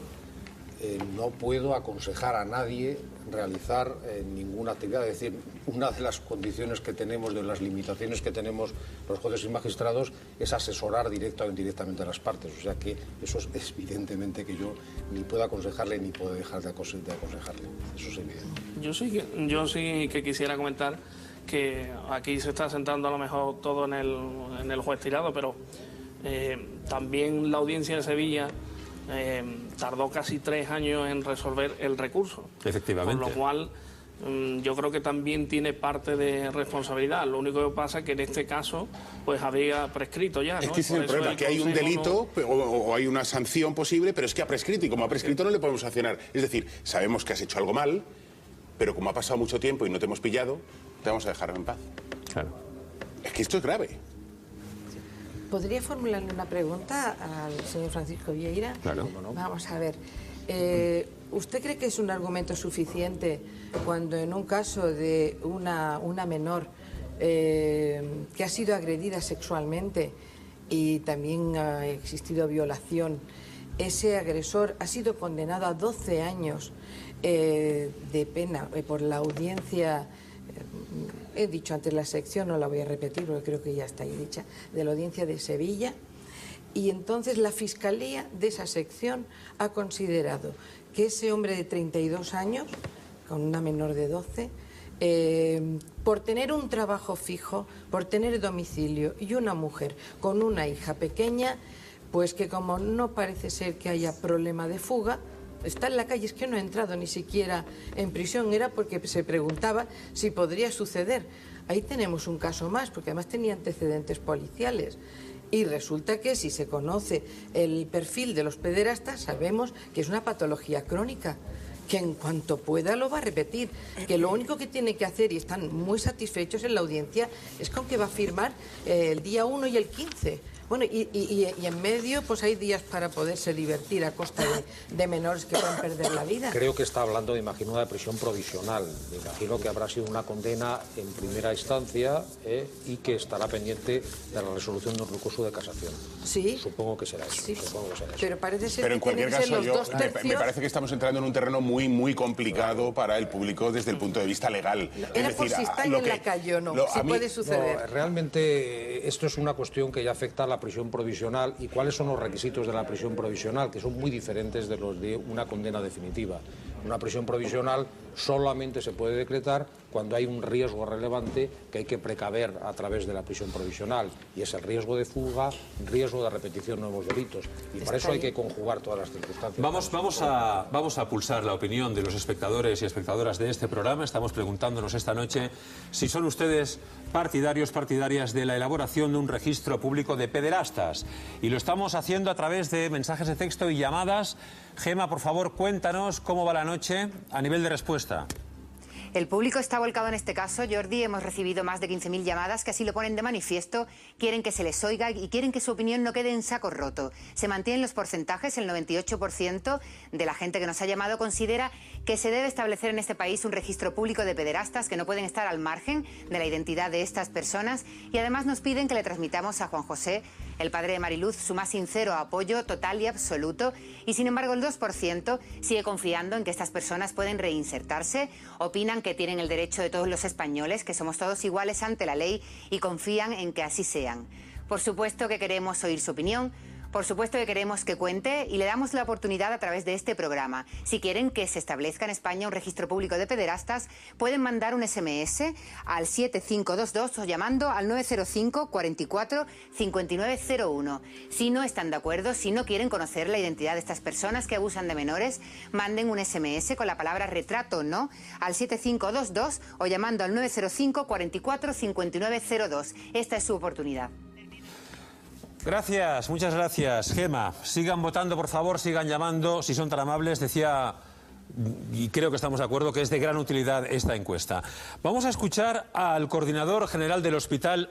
no puedo aconsejar a nadie realizar ninguna actividad. Es decir, una de las condiciones que tenemos, de las limitaciones que tenemos los jueces y magistrados, es asesorar directa o indirectamente a las partes. O sea que eso es evidentemente que yo ni puedo aconsejarle ni puedo dejar de aconsejarle. Eso es evidente. Yo sí que quisiera comentar que aquí se está centrando a lo mejor todo en el juez Tirado, pero también la audiencia de Sevilla tardó casi 3 años en resolver el recurso. Efectivamente. Con lo cual, yo creo que también tiene parte de responsabilidad. Lo único que pasa es que en este caso pues había prescrito ya, ¿no? Es que ese es el problema, que hay un delito o hay una sanción posible, pero es que ha prescrito, y como ha prescrito no le podemos sancionar. Es decir, sabemos que has hecho algo mal, pero como ha pasado mucho tiempo y no te hemos pillado, te vamos a dejar en paz. Claro. Es que esto es grave. ¿Podría formularle una pregunta al señor Francisco Vieira? Claro. Vamos a ver. ¿Usted cree que es un argumento suficiente cuando en un caso de una menor que ha sido agredida sexualmente y también ha existido violación, ese agresor ha sido condenado a 12 años de pena por la audiencia? He dicho antes la sección, no la voy a repetir porque creo que ya está ahí dicha, de la audiencia de Sevilla, y entonces la Fiscalía de esa sección ha considerado que ese hombre de 32 años, con una menor de 12, por tener un trabajo fijo, por tener domicilio y una mujer con una hija pequeña, pues que como no parece ser que haya problema de fuga, está en la calle. Es que no ha entrado ni siquiera en prisión, era porque se preguntaba si podría suceder. Ahí tenemos un caso más, porque además tenía antecedentes policiales. Y resulta que si se conoce el perfil de los pederastas, sabemos que es una patología crónica, que en cuanto pueda lo va a repetir, que lo único que tiene que hacer, y están muy satisfechos en la audiencia, es con que va a firmar el día 1 y el 15. Bueno, y en medio pues hay días para poderse divertir a costa de menores que pueden perder la vida. Creo que está hablando, imagino, de prisión provisional. Me imagino que habrá sido una condena en primera instancia y que estará pendiente de la resolución de un recurso de casación. Sí. Supongo que será eso. Sí. Supongo que será eso. Pero parece ser Pero en que tienen cualquier que ser caso, los 2/3. me parece que estamos entrando en un terreno muy complicado para el público desde el punto de vista legal. Era por si están en la calle o no, si puede suceder. No, realmente esto es una cuestión que ya afecta a la prisión provisional. ¿Y cuáles son los requisitos de la prisión provisional? Que son muy diferentes de los de una condena definitiva. Una prisión provisional solamente se puede decretar cuando hay un riesgo relevante que hay que precaver a través de la prisión provisional, y es el riesgo de fuga, riesgo de repetición de nuevos delitos, y para eso hay que conjugar todas las circunstancias. Vamos a pulsar la opinión de los espectadores y espectadoras de este programa. Estamos preguntándonos esta noche si son ustedes partidarias de la elaboración de un registro público de pederastas, y lo estamos haciendo a través de mensajes de texto y llamadas. Gema, por favor, cuéntanos cómo va la noche a nivel de respuesta. El público está volcado en este caso, Jordi. Hemos recibido más de 15.000 llamadas que así lo ponen de manifiesto. Quieren que se les oiga y quieren que su opinión no quede en saco roto. Se mantienen los porcentajes. El 98% de la gente que nos ha llamado considera que se debe establecer en este país un registro público de pederastas que no pueden estar al margen de la identidad de estas personas. Y además nos piden que le transmitamos a Juan José, el padre de Mariluz, su más sincero apoyo total y absoluto. Y sin embargo el 2% sigue confiando en que estas personas pueden reinsertarse. Opinan que tienen el derecho de todos los españoles, que somos todos iguales ante la ley, y confían en que así sean. Por supuesto que queremos oír su opinión. Por supuesto que queremos que cuente, y le damos la oportunidad a través de este programa. Si quieren que se establezca en España un registro público de pederastas, pueden mandar un SMS al 7522 o llamando al 905 44 5901. Si no están de acuerdo, si no quieren conocer la identidad de estas personas que abusan de menores, manden un SMS con la palabra retrato no al 7522 o llamando al 905 44 5902. Esta es su oportunidad. Gracias, muchas gracias, Gema. Sigan votando, por favor, sigan llamando, si son tan amables. Decía, y creo que estamos de acuerdo, que es de gran utilidad esta encuesta. Vamos a escuchar al coordinador general del Hospital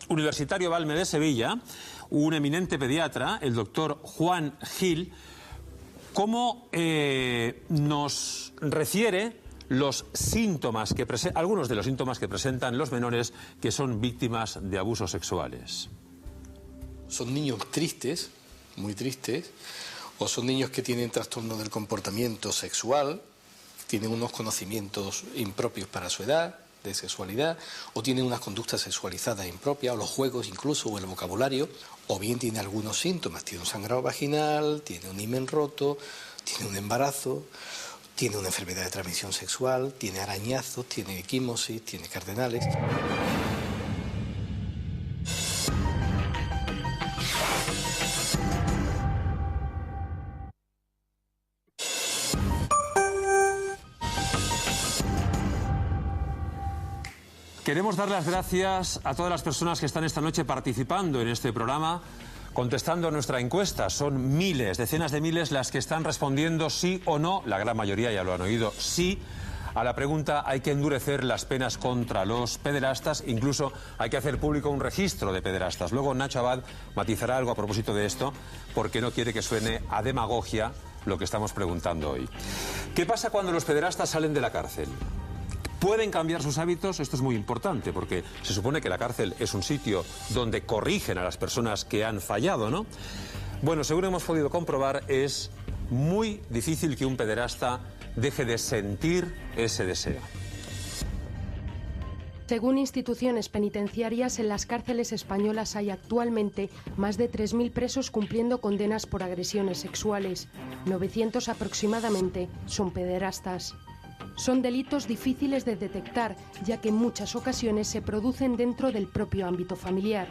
Universitario Balme de Sevilla, un eminente pediatra, el doctor Juan Gil, cómo nos refiere los síntomas algunos de los síntomas que presentan los menores que son víctimas de abusos sexuales. Son niños tristes, muy tristes, o son niños que tienen trastorno del comportamiento sexual, tienen unos conocimientos impropios para su edad, de sexualidad, o tienen unas conductas sexualizadas impropias, o los juegos incluso, o el vocabulario, o bien tiene algunos síntomas, tiene un sangrado vaginal, tiene un himen roto, tiene un embarazo, tiene una enfermedad de transmisión sexual, tiene arañazos, tiene equimosis, tiene cardenales. Queremos dar las gracias a todas las personas que están esta noche participando en este programa, contestando a nuestra encuesta. Son miles, decenas de miles las que están respondiendo sí o no, la gran mayoría ya lo han oído, sí a la pregunta: hay que endurecer las penas contra los pederastas, incluso hay que hacer público un registro de pederastas. Luego Nacho Abad matizará algo a propósito de esto, porque no quiere que suene a demagogia lo que estamos preguntando hoy. ¿Qué pasa cuando los pederastas salen de la cárcel? ¿Pueden cambiar sus hábitos? Esto es muy importante, porque se supone que la cárcel es un sitio donde corrigen a las personas que han fallado, ¿no? Bueno, según hemos podido comprobar, es muy difícil que un pederasta deje de sentir ese deseo. Según instituciones penitenciarias, en las cárceles españolas hay actualmente más de 3.000 presos cumpliendo condenas por agresiones sexuales. 900 aproximadamente son pederastas. Son delitos difíciles de detectar, ya que en muchas ocasiones se producen dentro del propio ámbito familiar.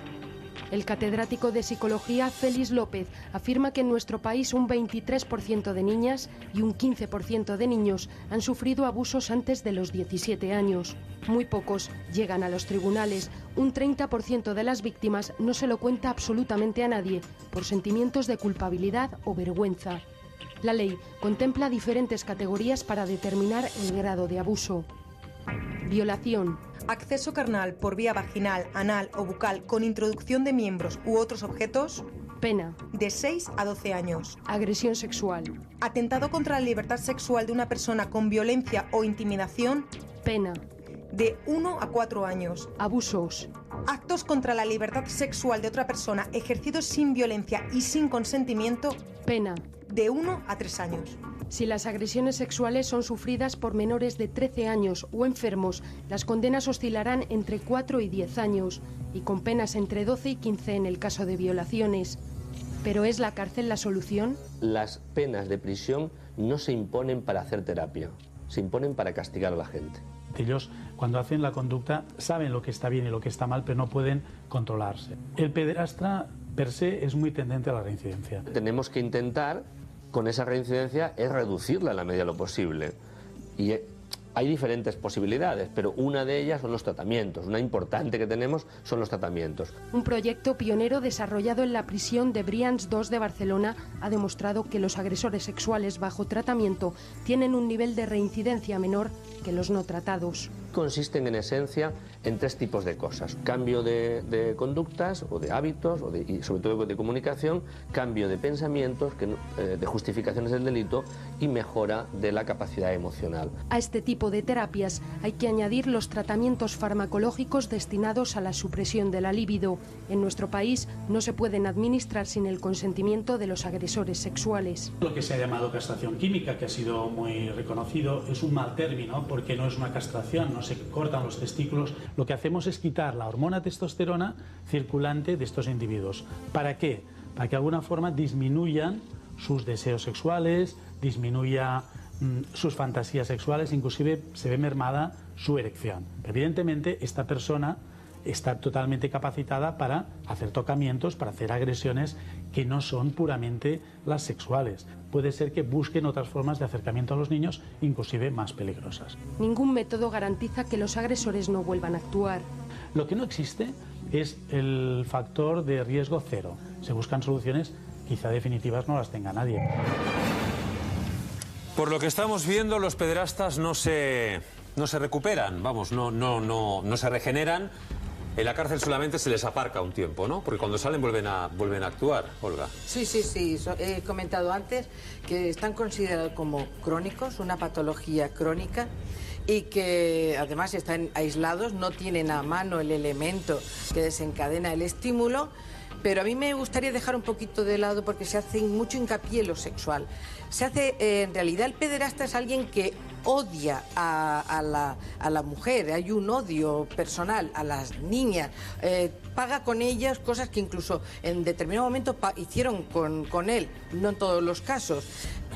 El catedrático de Psicología, Félix López, afirma que en nuestro país un 23% de niñas y un 15% de niños han sufrido abusos antes de los 17 años. Muy pocos llegan a los tribunales. Un 30% de las víctimas no se lo cuenta absolutamente a nadie, por sentimientos de culpabilidad o vergüenza. La ley contempla diferentes categorías para determinar el grado de abuso. Violación. Acceso carnal por vía vaginal, anal o bucal con introducción de miembros u otros objetos. Pena. De 6 a 12 años. Agresión sexual. Atentado contra la libertad sexual de una persona con violencia o intimidación. Pena. De 1 a 4 años. Abusos. Actos contra la libertad sexual de otra persona ejercidos sin violencia y sin consentimiento. Pena. De 1 a 3 años. Si las agresiones sexuales son sufridas por menores de 13 años o enfermos, las condenas oscilarán entre 4 y 10 años, y con penas entre 12 y 15 en el caso de violaciones. ¿Pero es la cárcel la solución? Las penas de prisión no se imponen para hacer terapia, se imponen para castigar a la gente. Ellos, cuando hacen la conducta, saben lo que está bien y lo que está mal, pero no pueden controlarse. El pederasta, per se, es muy tendente a la reincidencia. Tenemos que intentar, con esa reincidencia, es reducirla en la medida de lo posible. Y hay diferentes posibilidades, pero una de ellas son los tratamientos. Una importante que tenemos son los tratamientos. Un proyecto pionero desarrollado en la prisión de Brians 2 de Barcelona ha demostrado que los agresores sexuales bajo tratamiento tienen un nivel de reincidencia menor que los no tratados. Consisten en esencia en 3 tipos de cosas: cambio de conductas o de hábitos y sobre todo de comunicación, cambio de pensamientos, de justificaciones del delito y mejora de la capacidad emocional. A este tipo de terapias hay que añadir los tratamientos farmacológicos destinados a la supresión de la libido. En nuestro país no se pueden administrar sin el consentimiento de los agresores sexuales. Lo que se ha llamado castración química, que ha sido muy reconocido, es un mal término porque no es una castración, no se cortan los testículos. Lo que hacemos es quitar la hormona testosterona circulante de estos individuos. ¿Para qué? Para que de alguna forma disminuyan sus deseos sexuales, disminuya sus fantasías sexuales, inclusive se ve mermada su erección. Evidentemente, esta persona está totalmente capacitada para hacer tocamientos, para hacer agresiones que no son puramente las sexuales. Puede ser que busquen otras formas de acercamiento a los niños, inclusive más peligrosas. Ningún método garantiza que los agresores no vuelvan a actuar. Lo que no existe es el factor de riesgo cero. Se buscan soluciones, quizá definitivas no las tenga nadie. Por lo que estamos viendo, los pederastas no se recuperan, vamos, no se regeneran. En la cárcel solamente se les aparca un tiempo, ¿no? Porque cuando salen vuelven a actuar, Olga. Sí. He comentado antes que están considerados como crónicos, una patología crónica, y que además están aislados, no tienen a mano el elemento que desencadena el estímulo. Pero a mí me gustaría dejar un poquito de lado porque se hace mucho hincapié en lo sexual. Se hace, en realidad el pederasta es alguien que odia a la mujer, hay un odio personal a las niñas, paga con ellas cosas que incluso en determinado momento hicieron con él, no en todos los casos.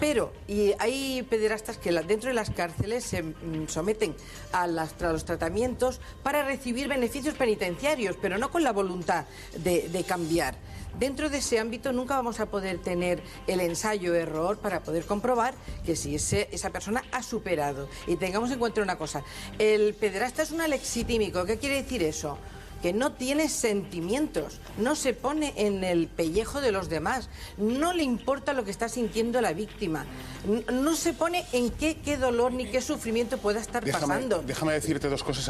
Pero hay pederastas que dentro de las cárceles se someten a los tratamientos para recibir beneficios penitenciarios, pero no con la voluntad de cambiar. Dentro de ese ámbito nunca vamos a poder tener el ensayo-error para poder comprobar que si esa persona ha superado. Y tengamos en cuenta una cosa, el pederasta es un alexitímico. ¿Qué quiere decir eso? Que no tiene sentimientos, no se pone en el pellejo de los demás, no le importa lo que está sintiendo la víctima, no se pone en qué dolor ni qué sufrimiento pueda estar pasando. Déjame decirte dos cosas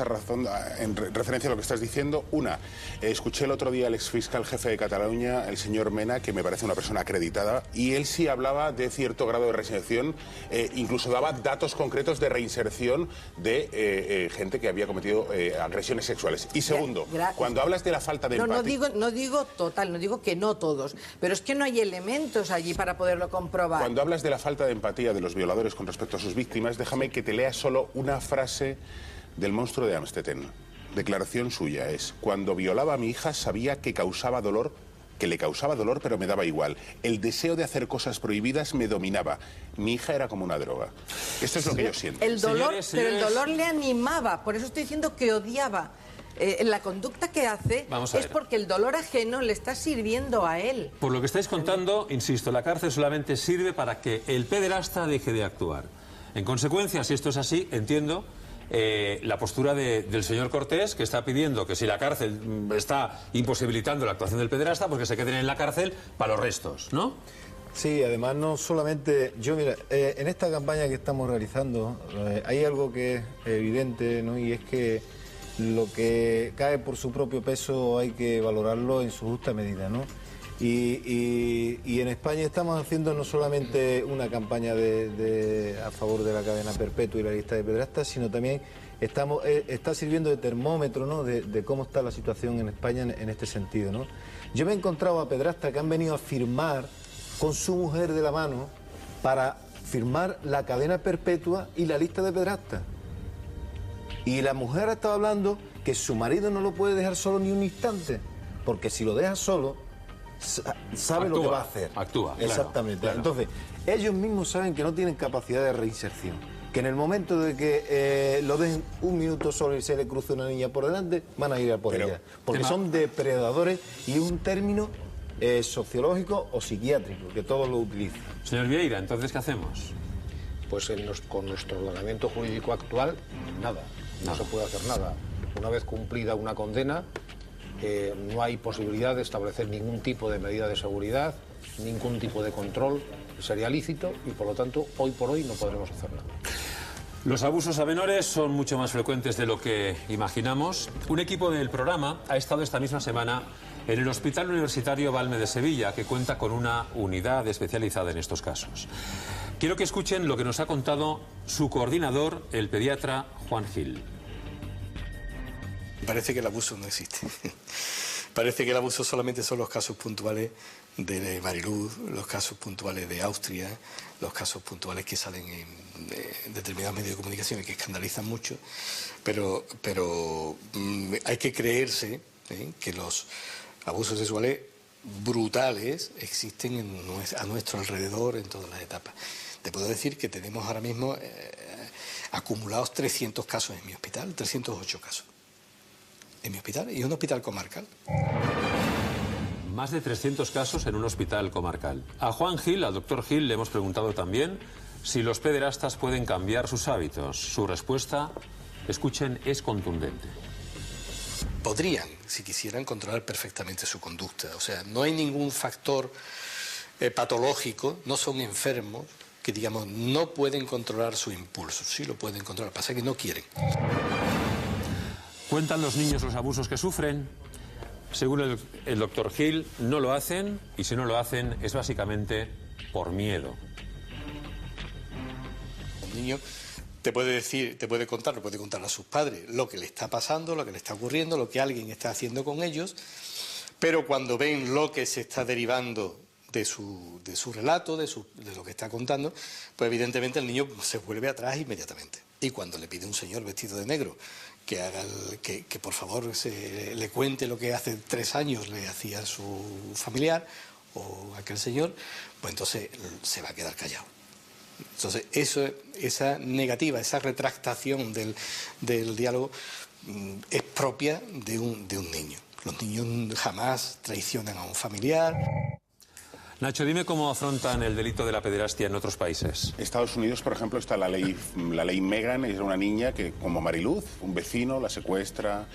en referencia a lo que estás diciendo. Una, escuché el otro día al exfiscal jefe de Cataluña, el señor Mena, que me parece una persona acreditada, y él sí hablaba de cierto grado de reinserción, incluso daba datos concretos de reinserción de gente que había cometido agresiones sexuales. Y segundo, cuando hablas de la falta de empatía... No digo total, no digo que no todos, pero es que no hay elementos allí para poderlo comprobar. Cuando hablas de la falta de empatía de los violadores con respecto a sus víctimas, déjame que te lea solo una frase del monstruo de Amstetten. Declaración suya es: cuando violaba a mi hija sabía que le causaba dolor, pero me daba igual. El deseo de hacer cosas prohibidas me dominaba. Mi hija era como una droga. Esto es lo que yo siento. El dolor, pero el dolor le animaba, por eso estoy diciendo que odiaba. La conducta que hace es porque el dolor ajeno le está sirviendo a él. Por lo que estáis contando, insisto, la cárcel solamente sirve para que el pederasta deje de actuar. En consecuencia, si esto es así, entiendo la postura del señor Cortés, que está pidiendo que si la cárcel está imposibilitando la actuación del pederasta, pues que se queden en la cárcel para los restos, ¿no? Sí, además no solamente... Mira, en esta campaña que estamos realizando hay algo que es evidente, ¿no? Y es que lo que cae por su propio peso hay que valorarlo en su justa medida, ¿no? Y en España estamos haciendo no solamente una campaña a favor de la cadena perpetua y la lista de pederastas, sino también está sirviendo de termómetro, ¿no? de cómo está la situación en España en este sentido, ¿no? Yo me he encontrado a pederastas que han venido a firmar con su mujer de la mano para firmar la cadena perpetua y la lista de pederastas. Y la mujer ha estado hablando que su marido no lo puede dejar solo ni un instante, porque si lo deja solo, sabe lo que va a hacer. Actúa. Exactamente. Claro. Entonces, ellos mismos saben que no tienen capacidad de reinserción, que en el momento de que lo dejen un minuto solo y se le cruce una niña por delante, van a ir a por ella, porque son depredadores, y es un término sociológico o psiquiátrico, que todos lo utilizan. Señor Vieira, ¿entonces qué hacemos? Pues con nuestro ordenamiento jurídico actual, nada. No se puede hacer nada. Una vez cumplida una condena, no hay posibilidad de establecer ningún tipo de medida de seguridad, ningún tipo de control. Sería lícito y, por lo tanto, hoy por hoy no podremos hacer nada. Los abusos a menores son mucho más frecuentes de lo que imaginamos. Un equipo del programa ha estado esta misma semana en el Hospital Universitario Balme de Sevilla, que cuenta con una unidad especializada en estos casos. Quiero que escuchen lo que nos ha contado su coordinador, el pediatra Juan Gil. Parece que el abuso no existe. Parece que el abuso solamente son los casos puntuales de Mariluz, los casos puntuales de Austria, los casos puntuales que salen en determinados medios de comunicación y que escandalizan mucho, pero hay que creerse que los abusos sexuales brutales existen a nuestro alrededor en todas las etapas. Te puedo decir que tenemos ahora mismo acumulados 300 casos en mi hospital, 308 casos en mi hospital, y un hospital comarcal. Más de 300 casos en un hospital comarcal. A Juan Gil, al doctor Gil, le hemos preguntado también si los pederastas pueden cambiar sus hábitos. Su respuesta, escuchen, es contundente. Podrían, si quisieran, controlar perfectamente su conducta. O sea, no hay ningún factor patológico, no son enfermos, que digamos no pueden controlar su impulso. Sí lo pueden controlar, pasa que no quieren. ¿Cuentan los niños los abusos que sufren? Según el doctor Gil, no lo hacen, y si no lo hacen es básicamente por miedo. El niño te puede contar a sus padres lo que le está pasando, lo que le está ocurriendo, lo que alguien está haciendo con ellos, pero cuando ven lo que se está derivando de su relato, de lo que está contando, pues evidentemente el niño se vuelve atrás inmediatamente. Y cuando le pide a un señor vestido de negro que por favor le cuente lo que hace 3 años le hacía su familiar o aquel señor, pues entonces se va a quedar callado. Entonces esa negativa, esa retractación del diálogo es propia de un niño. Los niños jamás traicionan a un familiar. Nacho, dime cómo afrontan el delito de la pederastia en otros países. En Estados Unidos, por ejemplo, está la ley Megan. Era una niña que, como Mariluz, un vecino la secuestra,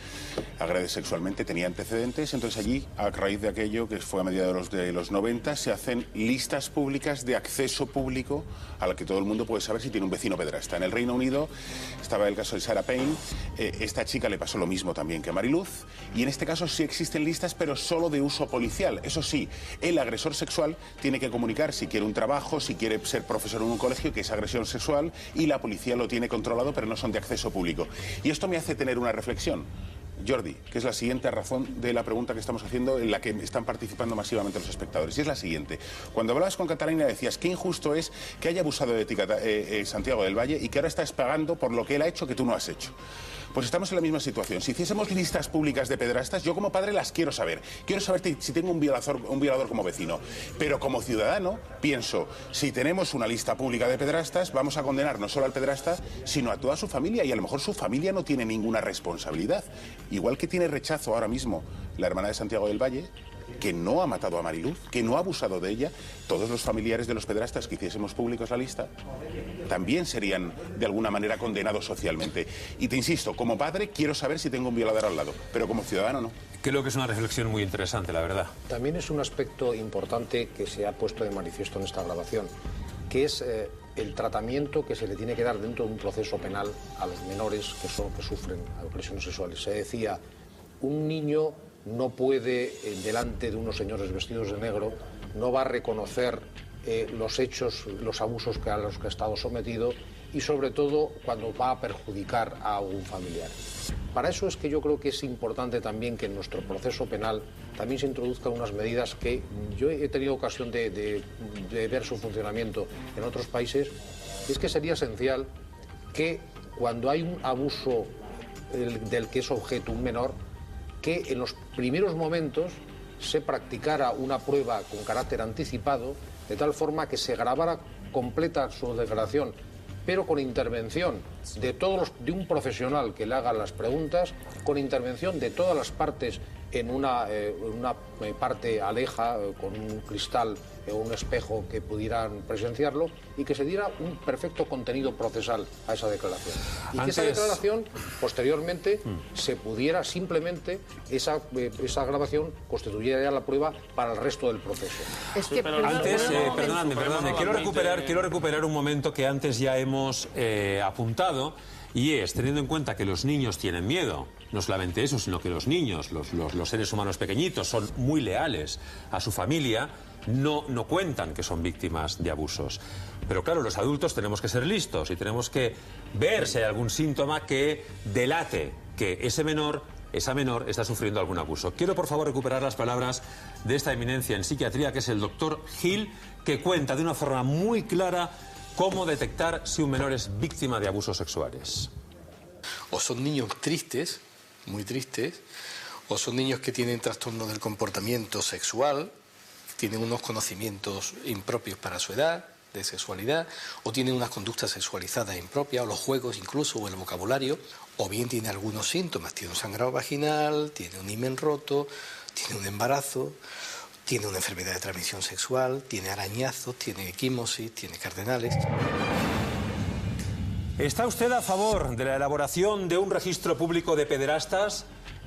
agrede sexualmente, tenía antecedentes. Entonces allí, a raíz de aquello, que fue a mediados de los 90, se hacen listas públicas de acceso público a la que todo el mundo puede saber si tiene un vecino pederasta. En el Reino Unido estaba el caso de Sarah Payne. Esta chica le pasó lo mismo también que a Mariluz. Y en este caso sí existen listas, pero solo de uso policial. Eso sí, el agresor sexual tiene que comunicar si quiere un trabajo, si quiere ser profesor en un colegio, que es agresión sexual, y la policía lo tiene controlado, pero no son de acceso público. Y esto me hace tener una reflexión, Jordi, que es la siguiente razón de la pregunta que estamos haciendo, en la que están participando masivamente los espectadores. Y es la siguiente. Cuando hablabas con Catalina decías qué injusto es que haya abusado de ti Santiago del Valle y que ahora estás pagando por lo que él ha hecho que tú no has hecho. Pues estamos en la misma situación. Si hiciésemos listas públicas de pederastas, yo como padre las quiero saber. Quiero saber si tengo un violador como vecino. Pero como ciudadano pienso, si tenemos una lista pública de pederastas, vamos a condenar no solo al pederasta, sino a toda su familia. Y a lo mejor su familia no tiene ninguna responsabilidad. Igual que tiene rechazo ahora mismo la hermana de Santiago del Valle, que no ha matado a Mariluz, que no ha abusado de ella, todos los familiares de los pederastas que hiciésemos públicos la lista también serían de alguna manera condenados socialmente. Y te insisto, como padre quiero saber si tengo un violador al lado, pero como ciudadano no. Creo que es una reflexión muy interesante, la verdad. También es un aspecto importante que se ha puesto de manifiesto en esta grabación, que es el tratamiento que se le tiene que dar dentro de un proceso penal a los menores que sufren agresiones sexuales. Se decía, un niño no puede, delante de unos señores vestidos de negro, no va a reconocer los hechos, los abusos a los que ha estado sometido y sobre todo cuando va a perjudicar a un familiar. Para eso es que yo creo que es importante también que en nuestro proceso penal también se introduzcan unas medidas que yo he tenido ocasión de ver su funcionamiento en otros países. Es que sería esencial que cuando hay un abuso del que es objeto un menor, que en los primeros momentos se practicara una prueba con carácter anticipado, de tal forma que se grabara completa su declaración, pero con intervención de un profesional que le haga las preguntas, con intervención de todas las partes en una parte aleja, con un cristal o un espejo que pudieran presenciarlo, y que se diera un perfecto contenido procesal a esa declaración. Y que esa declaración, posteriormente, se pudiera simplemente, esa grabación constituyera ya la prueba para el resto del proceso. Es que, perdóname, quiero recuperar un momento que antes ya hemos apuntado. Y es, teniendo en cuenta que los niños tienen miedo, no solamente eso, sino que los niños, los seres humanos pequeñitos, son muy leales a su familia, no cuentan que son víctimas de abusos. Pero claro, los adultos tenemos que ser listos y tenemos que ver si hay algún síntoma que delate que esa menor está sufriendo algún abuso. Quiero, por favor, recuperar las palabras de esta eminencia en psiquiatría, que es el doctor Gil, que cuenta de una forma muy clara cómo detectar si un menor es víctima de abusos sexuales. O son niños tristes, muy tristes, o son niños que tienen trastorno del comportamiento sexual, tienen unos conocimientos impropios para su edad, de sexualidad, o tienen unas conductas sexualizadas impropias, o los juegos incluso, o el vocabulario, o bien tiene algunos síntomas, tiene un sangrado vaginal, tiene un himen roto, tiene un embarazo, tiene una enfermedad de transmisión sexual, tiene arañazos, tiene equimosis, tiene cardenales. ¿Está usted a favor de la elaboración de un registro público de pederastas?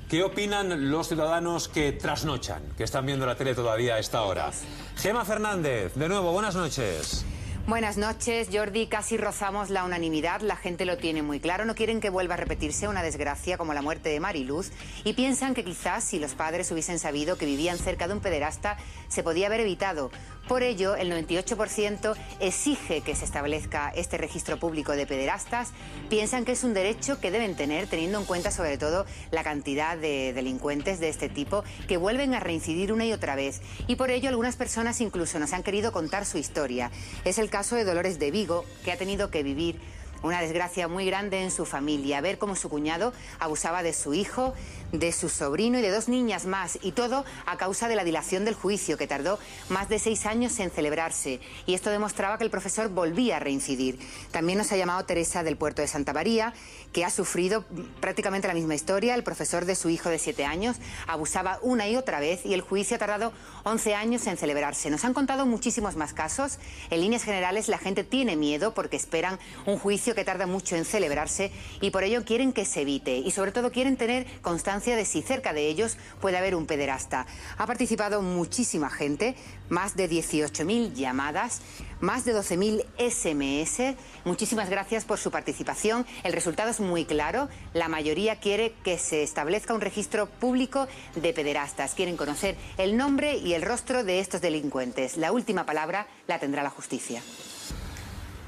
¿Qué opinan los ciudadanos que trasnochan, que están viendo la tele todavía a esta hora? Gema Fernández, de nuevo, buenas noches. Buenas noches, Jordi. Casi rozamos la unanimidad, la gente lo tiene muy claro. No quieren que vuelva a repetirse una desgracia como la muerte de Mariluz y piensan que quizás si los padres hubiesen sabido que vivían cerca de un pederasta se podía haber evitado. Por ello, el 98% exige que se establezca este registro público de pederastas. Piensan que es un derecho que deben tener, teniendo en cuenta sobre todo la cantidad de delincuentes de este tipo que vuelven a reincidir una y otra vez. Y por ello algunas personas incluso nos han querido contar su historia. Es el caso de Dolores de Vigo, que ha tenido que vivir una desgracia muy grande en su familia, ver cómo su cuñado abusaba de su hijo, de su sobrino y de 2 niñas más, y todo a causa de la dilación del juicio, que tardó más de 6 años en celebrarse, y esto demostraba que el profesor volvía a reincidir. También nos ha llamado Teresa del Puerto de Santa María, que ha sufrido prácticamente la misma historia. El profesor de su hijo de 7 años abusaba una y otra vez y el juicio ha tardado 11 años en celebrarse. Nos han contado muchísimos más casos. En líneas generales la gente tiene miedo porque esperan un juicio que tarda mucho en celebrarse y por ello quieren que se evite, y sobre todo quieren tener constancia de si cerca de ellos puede haber un pederasta. Ha participado muchísima gente, más de 18.000 llamadas, más de 12.000 SMS. Muchísimas gracias por su participación. El resultado es muy claro. La mayoría quiere que se establezca un registro público de pederastas. Quieren conocer el nombre y el rostro de estos delincuentes. La última palabra la tendrá la justicia.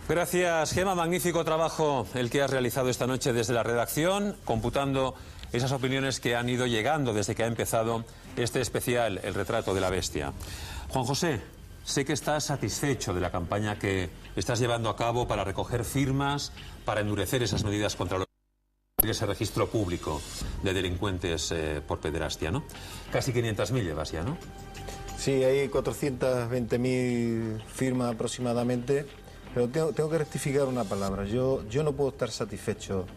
Gracias, Gemma. Magnífico trabajo el que has realizado esta noche desde la redacción, computando esas opiniones que han ido llegando desde que ha empezado este especial, El retrato de la bestia. Juan José, sé que estás satisfecho de la campaña que estás llevando a cabo para recoger firmas, para endurecer esas medidas contra ese registro público de delincuentes por pederastia, ¿no? Casi 500.000 llevas ya, ¿no? Sí, hay 420.000 firmas aproximadamente, pero tengo que rectificar una palabra. Yo no puedo estar satisfecho.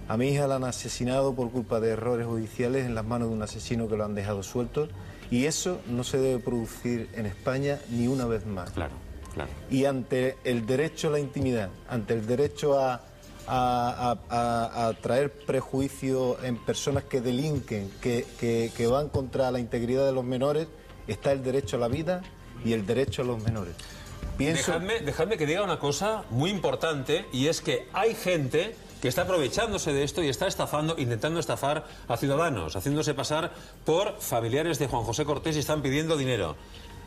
A mi hija la han asesinado por culpa de errores judiciales en las manos de un asesino que lo han dejado suelto, y eso no se debe producir en España ni una vez más. Claro, claro. Y ante el derecho a la intimidad, ante el derecho a traer prejuicio en personas que delinquen, que van contra la integridad de los menores, está el derecho a la vida y el derecho a los menores. Dejadme que diga una cosa muy importante, y es que hay gente que está aprovechándose de esto y está intentando estafar a ciudadanos, haciéndose pasar por familiares de Juan José Cortés y están pidiendo dinero.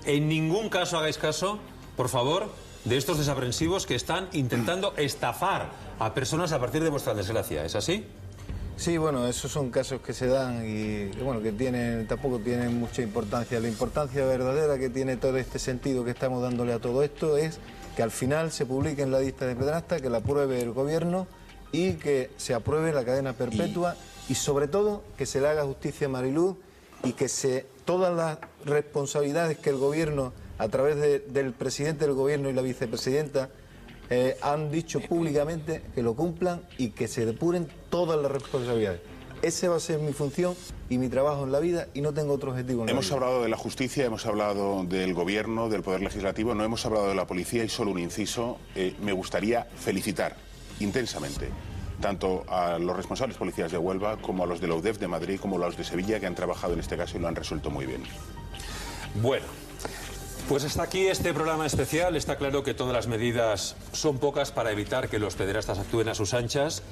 En ningún caso hagáis caso, por favor, de estos desaprensivos que están intentando estafar a personas a partir de vuestra desgracia. ¿Es así? Sí, bueno, esos son casos que se dan y bueno, que tampoco tienen mucha importancia. La importancia verdadera que tiene todo este sentido que estamos dándole a todo esto es que al final se publique en la lista de pederastas, que la apruebe el gobierno y que se apruebe la cadena perpetua y sobre todo que se le haga justicia a Mariluz y que todas las responsabilidades que el gobierno, a través del presidente del gobierno y la vicepresidenta, han dicho públicamente, que lo cumplan y que se depuren todas las responsabilidades. Esa va a ser mi función y mi trabajo en la vida y no tengo otro objetivo en la vida. Hemos hablado de la justicia, hemos hablado del gobierno, del poder legislativo, no hemos hablado de la policía, y solo un inciso, me gustaría felicitar intensamente tanto a los responsables policiales de Huelva como a los de la UDEF de Madrid como a los de Sevilla, que han trabajado en este caso y lo han resuelto muy bien. Bueno, pues hasta aquí este programa especial. Está claro que todas las medidas son pocas para evitar que los pederastas actúen a sus anchas.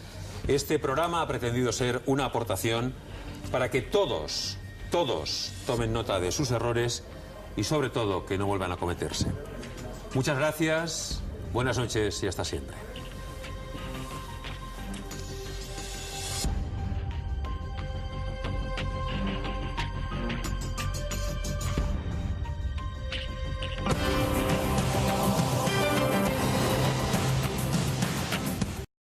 Este programa ha pretendido ser una aportación para que todos tomen nota de sus errores y sobre todo que no vuelvan a cometerse. Muchas gracias, buenas noches y hasta siempre.